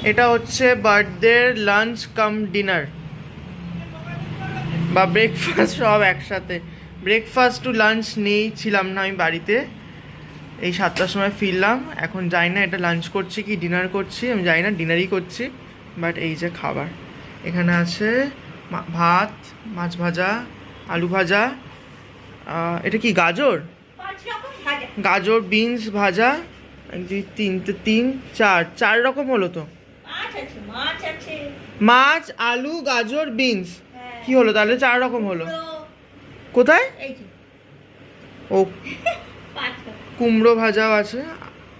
এটা হচ্ছে birthday lunch কাম dinner বা ব্রেকফাস্ট সব একসাথে। ব্রেকফাস্ট টু লাঞ্চ ছিলাম না আমি বাড়িতে, এই 7টার সময় ফিরলাম। এখন যাই না এটা লাঞ্চ করছি কি ডিনার করছি, আমি যাই না, ডিনারই করছি। বাট এই যে খাবার এখানে আছে, ভাত, মাছ ভাজা, আলু ভাজা, এটা কি গাজর, গাজর বিনস ভাজা, 1 2 3 3 4 রকম হলো তো। মাছ আলু গাজর বিনস কি হলো তাহলে? 4 রকম হলো। কোথায়? ও কুমড়ো ভাজাও আছে,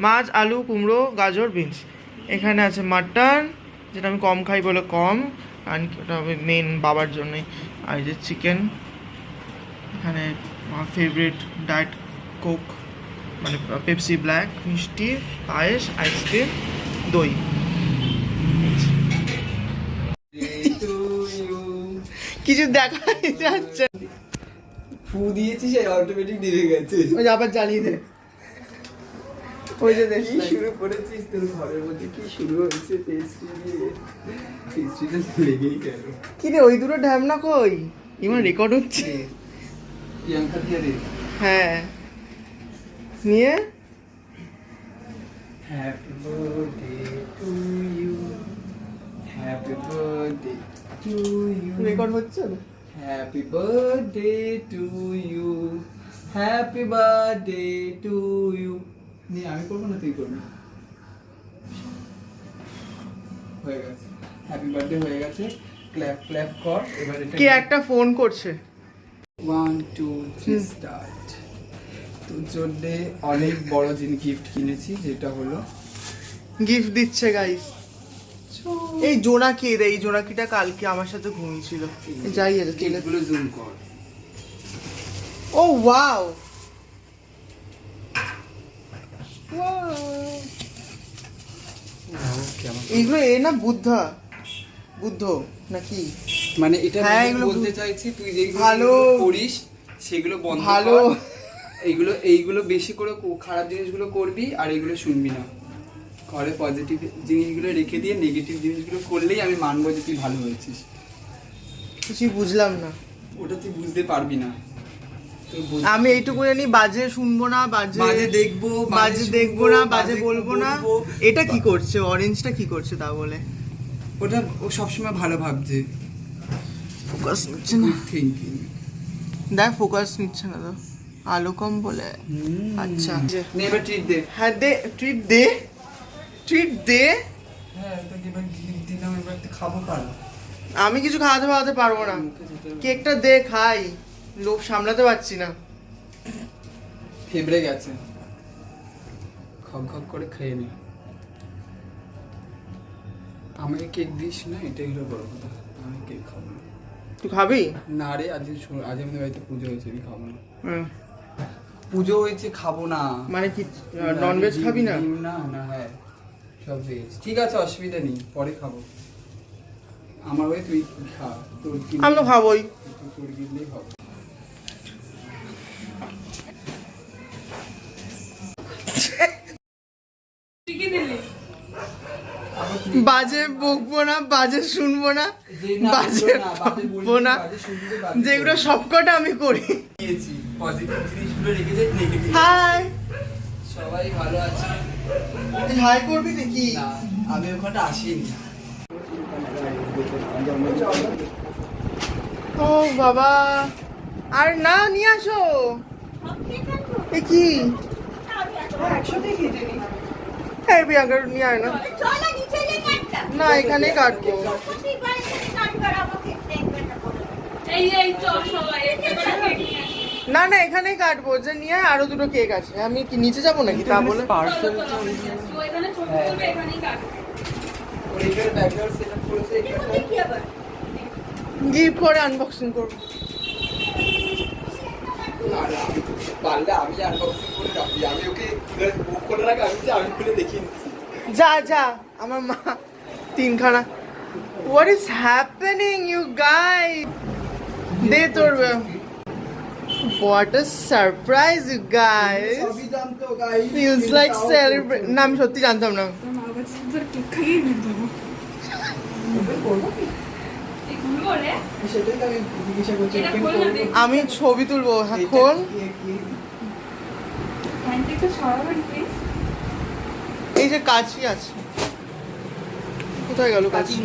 মাছ আলু কুমড়ো গাজর বিনস। এখানে আছে মাটন, যেটা আমি কম খাই বলে কম, কারণ ওটা হবে মেন বাবার জন্যই। আর এই যে চিকেন, এখানে আমার ফেভারিট ডায়েট কোক মানে পেপসি ব্ল্যাক, মিষ্টি, পায়েস, আইসক্রিম, দই। কিছু দেখা যাচ্ছে, ফু দিয়েছি সেই অটোমেটিক নিভে গেছে। ওই আবার জ্বালিয়ে দে। ওই যে দেখি শুরু করেছিস তোর ঘরের মধ্যে, কি শুরু হয়েছে পেস্ট্রি দিয়ে, পেস্ট্রিটা লেগেই গেল। কি রে ওই দুটো ঢ্যামনা কই? ইমান রেকর্ড হচ্ছে। প্রিয়াঙ্কা দিয়ে রে। হ্যাঁ নিয়ে happy birthday to you, happy birthday to you, record হচ্ছে না? Happy birthday to you, happy birthday to you. নে আমি করবো না তুই করবি? হয়ে গেছে, হ্যাপি বার্থডে হয়ে গেছে। ক্ল্যাপ ক্ল্যাপ কর এবার। এটা কে একটা ফোন করছে? 1 2 3 স্টার্ট। তোর জন্য অনেক বড় জিনিস গিফট কিনেছি, যেটা হলো গিফট দিচ্ছে গাইস। এই জোনাকি রে, এই জোনাকিটা কালকে আমার সাথে ঘুমিয়েছিল। যাই এর কেকগুলো জুম কর। ও ওয়াও, এইগুলো এ না বুদ্ধা বুদ্ধ নাকি? মানে এটা হ্যাঁ, আমি এগুলো বলতে চাইছি তুই যেগুলো ভালো করিস সেগুলো বন্ধ ভালো। কর। এইগুলো বেশি করে খারাপ জিনিসগুলো করবি আর এগুলো শুনবি না। ঘরে পজিটিভ জিনিসগুলো রেখে দিয়ে নেগেটিভ জিনিসগুলো করলেই আমি মানবো যে তুই ভালো হয়েছিস। কিছুই বুঝলাম না। ওটা তুই বুঝতে পারবি না। আমি এইটুকু জানি, বাজে শুনবো না, বাজে দেখবো, বাজে দেখবো না, বাজে বলবো না। এটা কি করছে? অরেঞ্জটা কি করছে তা বলে? ওটা ও সবসময় ভালো ভাবছে, ফোকাস নিচ্ছে না। থিঙ্কিং দেখ ফোকাস নিচ্ছে না তো, আলো কম বলে। আচ্ছা নে এবার ট্রিট দে। হ্যাঁ দে, ট্রিট দে, ট্রিট দে। হ্যাঁ তোকে এবার গিফট দিলাম, এবার তো খাবো পারো। আমি কিছু খাওয়াতে পারবো না। কেকটা দে খাই, লোভ সামলাতে পারছি না। ফেবড়ে গেছে, খক খক করে খেয়ে নে। আমাকে কেক দিস না, এটাই হলো বড় কথা। আমি কেক খাবো না। তুই খাবি না রে, আজ আমাদের বাড়িতে পুজো হয়েছে, আমি খাবো না। হ্যাঁ। পুজো হয়েছে, খাবো না। মানে কি ননভেজ খাবি না? না না, হ্যাঁ সব ভেজ। ঠিক আছে, অসুবিধা নেই, পরে খাবো। আমার ওই তুই খা, তোর কি আমি তো খাবোই। তোর কিনলেই হবে। বাজে বকবো না, বাজে শুনবো না, বাজে বকবো না, যেগুলো সবকটা আমি করি। পজিটিভ জিনিসগুলো রেখে যাই, নেগেটিভ। হাই, সবাই ভালো আছে। তুই হাই করবি নাকি? না, আমি ওখানে আসিনি। ও বাবা, আর না নিয়ে আসো। এ কি? হ্যাঁ প্রিয়াঙ্কা নিয়ে আয় না। না এখানে কাটবো। না না এখানেই কাটবো, যে নিয়ে আয়, আরো দুটো কেক আছে। আমি কি নিচে যাবো নাকি তা বলে? পার্সেল গিফট করে আনবক্সিং করবো। পারলে আমি আনবক্সিং করে রাখি, আমি ওকে বুক করে রাখি, আমি খুলে দেখি। যা যা, আমার মা তিনখানা। What is happening, you guys? দে তোর। What a surprise, you guys! Feels like celebrate. না আমি সত্যি জানতাম না। তোর কেক খাইয়ে নিয়ে দেবো সেটাই তো আমি জিজ্ঞাসা করছি এটা open খোল না করবো? দেখি। আমি ছবি তুলবো এটা এখন কি- হ্যান্ডটা সরাবেন প্লিজ এই যে কাঁচি আছে কোথায় গেল কাঁচি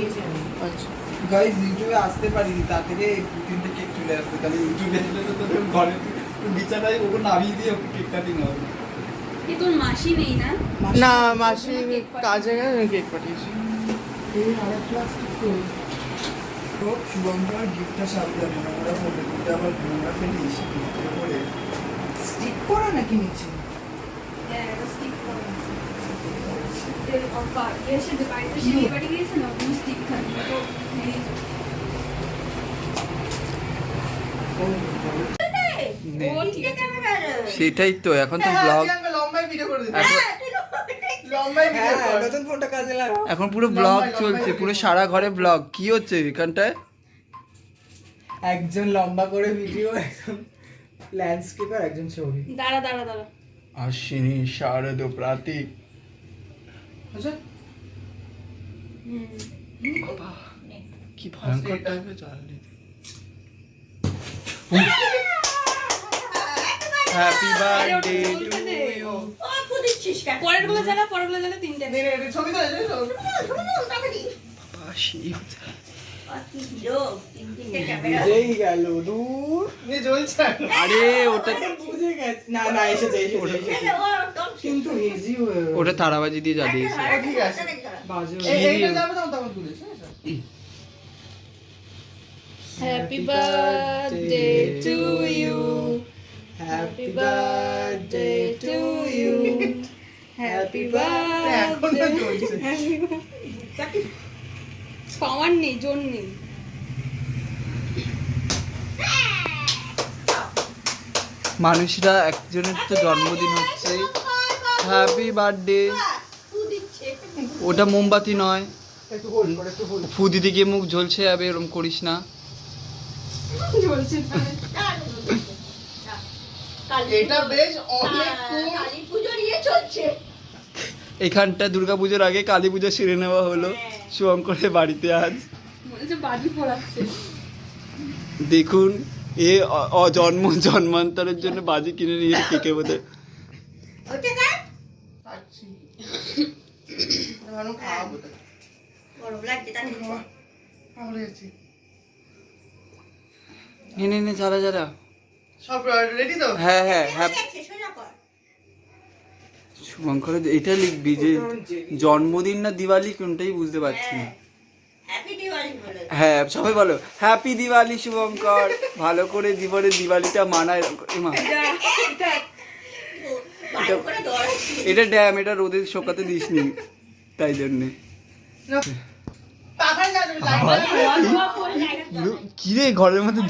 আচ্ছা গাইস ইউটিউবে আসতে পারিনি তা থেকে 2-3টে কেক চলে আসছে তাহলে ইউটিউবে এলে তো তোদের ঘরে বিছানায় ওকে নামিয়ে দিয়ে ওকে কেক কাটিং হবে কি তোর মাসি নেই না না মাসি কাজে গেছে কেক পাঠিয়েছি এই আরেক প্লাস্টিক তো শুভঙ্কর গিফটটা সাবধানে নোংরা করবে কিন্তু আবার নোংরা ফেলে এসে গিফটের উপরে স্টিক করা নাকি নিচে হ্যাঁ এটা স্টিক করে এর অফার এসে বাড়িতে সে বাড়ি গিয়েছে না ওই স্টিক থাকবে তো নিয়ে যাও। ও ঠিক আছে সেটাই তো এখন তো ব্লগ লম্বাই ভিডিও করে দিতে এখন লম্বাই ভিডিও কর নতুন ফোনটা কাজে লাগা এখন পুরো ব্লগ চলছে পুরো সারা ঘরে ব্লগ কি হচ্ছে এখানটায় একজন লম্বা করে ভিডিও একজন ল্যান্ডস্কেপ আর একজন ছবি দাঁড়া দাঁড়া দাঁড়া আশ্বিনী শারদ প্রাতিক আচ্ছা কি ভয়ঙ্কর টাইপের চালনি হ্যাপি বার্থডে টু ইউ পরের গুলো জ্বালা তিনটে নে নে ছবি তো আছে তো বাসি যেই গেল দূর নে জ্বলছে আরে ওটা বুঝে গেছে না না এসেছে কিন্তু ইজি হয়ে গেল। ওটা তারাবাজি দিয়ে জ্বালিয়েছে ঠিক আছে বাজে এইটা যাবে না তখন তুলিস happy birthday to you happy birthday to you happy এখনো জ্বলছে পাওয়ার নেই জোর নেই মানুষরা একজনের তো জন্মদিন হচ্ছে হ্যাপি বার্থডে ওটা মোমবাতি নয় একটু হোল্ড করে একটু হোল্ড ফু দিতে গিয়ে মুখ ঝলছে যাবে এরকম করিস না জ্বলছে না এটা বেশ অনেক এখানটা দুর্গাপুজোর আগে কালী পুজো সেরে নেওয়া হলো শুভঙ্করের বাড়িতে আজ মনে হচ্ছে বাজি পড়াচ্ছে দেখুন এ জন্মান্তরের জন্য বাজি কিনে নিয়ে কেকের মধ্যে খাচ্ছি ভালো খাওয়াবো তো ভালো যাচ্ছি নে যারা যারা সব রেডি তো হ্যাঁ হ্যাঁ শুভঙ্করের এটা লিখবি যে জন্মদিন না দিওয়ালি কোনটাই বুঝতে পারছি না হ্যাঁ সবাই বলো হ্যাপি দিওয়ালি শুভঙ্কর ভালো করে জীবনে দিওয়ালিটা মানায় এমা এটা ড্যাম এটা রোদে শোকাতে দিসনি তাই জন্যে পাখায় যাবে কি রে ঘরের মধ্যে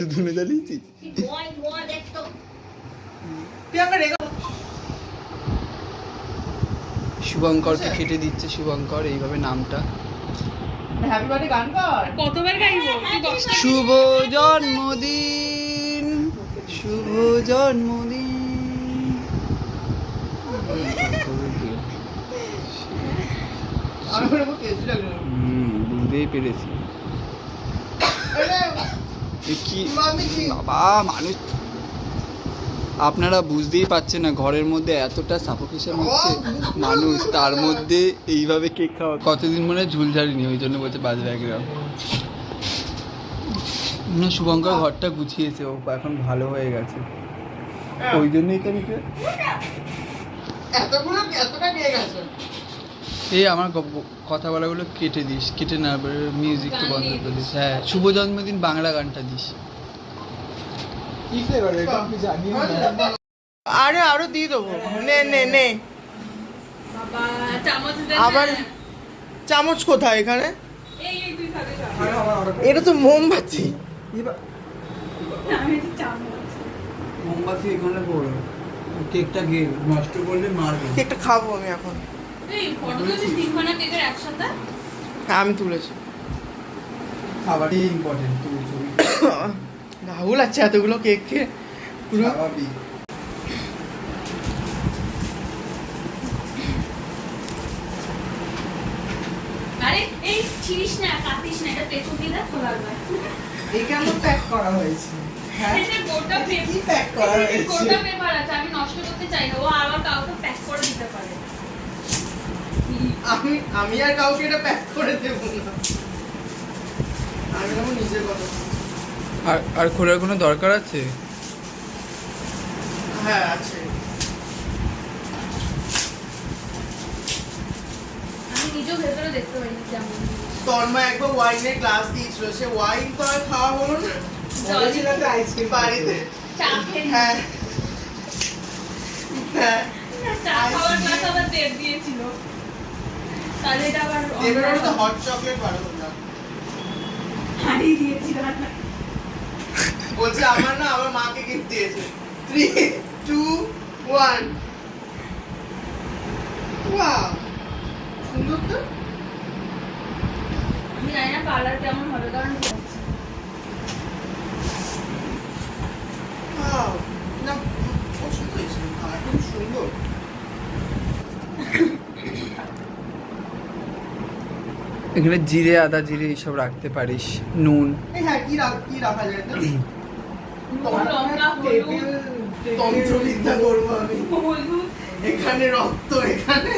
ধুনে জ্বালিয়েছি প্রিয়াঙ্কা রেখে শুভঙ্করকে কেটে দিচ্ছে শুভঙ্কর এইভাবে নামটা হ্যাপি বার্থডে গান কর কতবার গাইবো তুই দশটা শুভ জন্মদিন শুভ জন্মদিন আমি বলবো টেস্টি লাগলো বুঝতেই পেরেছি এ কি মামি কি বাবা মানুষ আপনারা বুঝতেই পারছেন না ঘরের মধ্যে এতটা সাফোকেশন হচ্ছে মানুষ তার মধ্যে এইভাবে কেক খাওয়া কতদিন মনে হয় ঝুল ঝাড়িনি ওই জন্য বলছে বাজে একরাম না শুভঙ্কর ঘরটা গুছিয়েছে ও এখন ভালো হয়ে গেছে ওই জন্যই তো নিতে এতটা নিয়ে গেছে এই আমার কথা বলাগুলো কেটে দিস কেটে না মিউজিকটা বন্ধ করে দিস হ্যাঁ শুভ জন্মদিন বাংলা গানটা দিস কি ফ্লেভার এটা আমি জানি না আরে আরো দিয়ে দেবো নে নে নে বাবা চামচ দে আবার চামচ কোথায় এখানে এই তুই খাবে এটা তো মোমবাতি আমি চামচ মোমবাতি এখানে পড়ো কেকটা গেল নষ্ট করলে মারবে কেকটা খাবো আমি এখন এই ফটো তুলছিস তিনখানা কেকের একসাথে হ্যাঁ আমি তুলেছি খাবারই ইম্পর্টেন্ট তুমি ছবি রাহুল আছে এতগুলো কেক খেয়ে পুরো স্বাভাবিক ছিড়িস না, কাটিস না, এটা পেছন দিয়ে দেখ খোলা যায়। এই কেন প্যাক করা হয়েছে? হ্যাঁ, এটা গোটা কি প্যাক করা হয়েছে? গোটা পেপার আছে, আমি নষ্ট করতে চাই না, ও আবার কাউকে প্যাক করে দিতে পারে। আমি আর কাউকে এটা প্যাক করে দেব না, আমি আমার নিজের কথা। আর খোলার কোনো দরকার আছে? হ্যাঁ আছে। আমি নিজেও ভেতরে দেখতে পারি কেমন। তন্ময় একবার ওয়াইনের গ্লাস দিয়েছিল, সে ওয়াইন তো আর খাওয়া হলো না বলেছিল তো আইসক্রিম বাড়িতে। চা খেয়ে হ্যাঁ হ্যাঁ, চা খাওয়ার গ্লাস আবার দেব দিয়েছিল, তাহলে এটা আবার এবার তো হট চকলেট ভালো হতো। হারিয়ে দিয়েছিল। বলছে আমার না আমার মাকে গিফট দিয়েছে। 3 2 1 ওয়াও, সুন্দর তো। আমি জানি না কালার কেমন হবে, কারণ ওয়াও, না পছন্দ হয়েছে, কালার খুব সুন্দর। এখানে জিরে, আদা জিরে এইসব রাখতে পারিস, নুন। এই হ্যাঁ, কি রাখা যায় না? লঙ্কা, হলুদ, তন্ত্রবিদ্যা করবো আমি। হলুদ, এখানে রক্ত, এখানে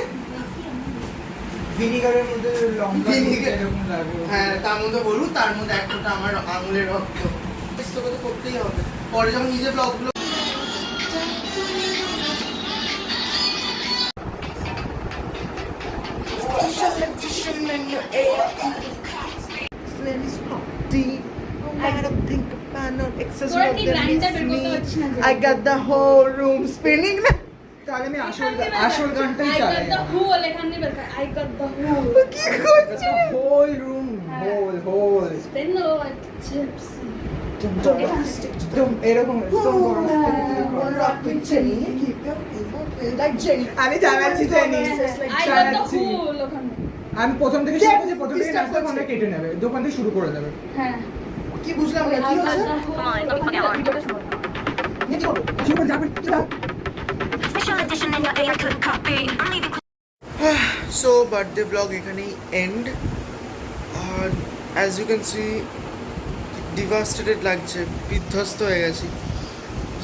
ভিনিগারের মধ্যে লঙ্কা ভিনিগার। এরকম লাগে। হ্যাঁ, তার মধ্যে হলুদ, তার মধ্যে এক ফোঁটা আমার আঙুলের রক্ত। তোকে তো করতেই হবে পরে যখন নিজের ব্লগগুলো। তোরা কি লাইনটা বের করতে পারছিস না? I got the whole room spinning. তাহলে আমি আসল গানটাই I got চালাই। the whole, এখান দিয়ে বের কর। I got the whole. কি করছিস? Whole room, whole. Spin the like chips. এরকম আমি জানাচ্ছি জানিস, I got the whole ওখানে। আমি প্রথম থেকে শুরু করছি, প্রথম থেকে নাচতে ফোনটা কেটে নেবে, দোকান থেকে শুরু করে দেবে। হ্যাঁ। কি বুঝলাম না, I কি got হচ্ছে? the whole, ওখানে ভিডিওটা শোনো। শুরু করে যাবে, কি দাও? Special edition in your ear could copy. I'm leaving. So birthday blog এখানেই এন্ড। আর as you can see devastated লাগছে, বিধ্বস্ত হয়ে গেছি।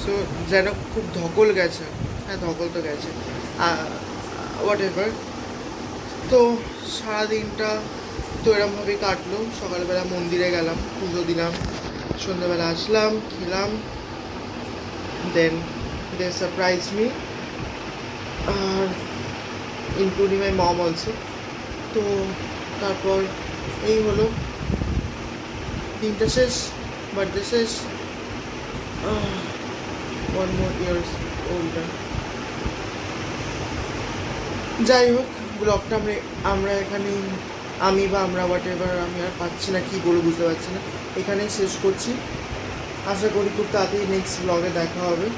সো যেন খুব ধকল গেছে, হ্যাঁ ধকল তো গেছে, হোয়াট এভার। তো সারাদিনটা তো এরমভাবেই কাটলো। সকালবেলা মন্দিরে গেলাম, পুজো দিলাম, সন্ধ্যেবেলা আসলাম, খেলাম, দেন দে সারপ্রাইজ মি, আর ইনক্লুডিং মাই মম অলসো। তো তারপর এই হলো দিনটা শেষ, বার্থডে শেষ, 1 more years older। যাই হোক, ব্লগটা আমরা এখানে আমরা হোয়াট এভার, আমি আর পাচ্ছি না কী বলে, বুঝতে পারছি না, এখানেই শেষ করছি। আশা করি খুব তাড়াতাড়ি নেক্সট ব্লগে দেখা হবে।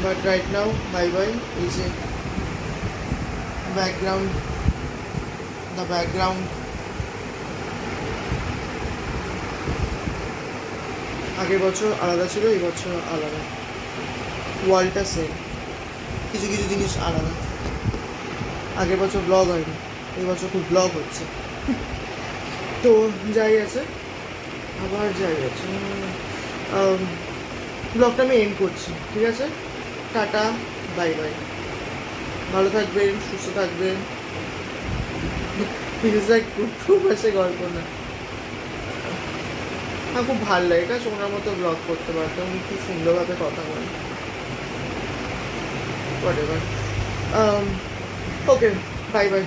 But right now bye bye. এই যে ব্যাকগ্রাউন্ড, দ্য ব্যাকগ্রাউন্ড আগের বছর আলাদা ছিল, এই বছর আলাদা, ওয়ালটা সেম, কিছু কিছু জিনিস আলাদা। আগের বছর ব্লগ হয়নি, এই বছর খুব ব্লগ হচ্ছে। তো যাই আছে, আবার যাই আছে, ব্লগটা আমি এন্ড করছি, ঠিক আছে? টাটা, বাই বাই, ভালো থাকবেন, সুস্থ থাকবেন। ফিলস লাইক খুব মাসে গল্প না, আমার খুব ভালো লাগে, এটা সোনার মতো ব্লগ করতে পারতাম, উনি খুব সুন্দরভাবে কথা বলেন, what ever. Okay, bye bye.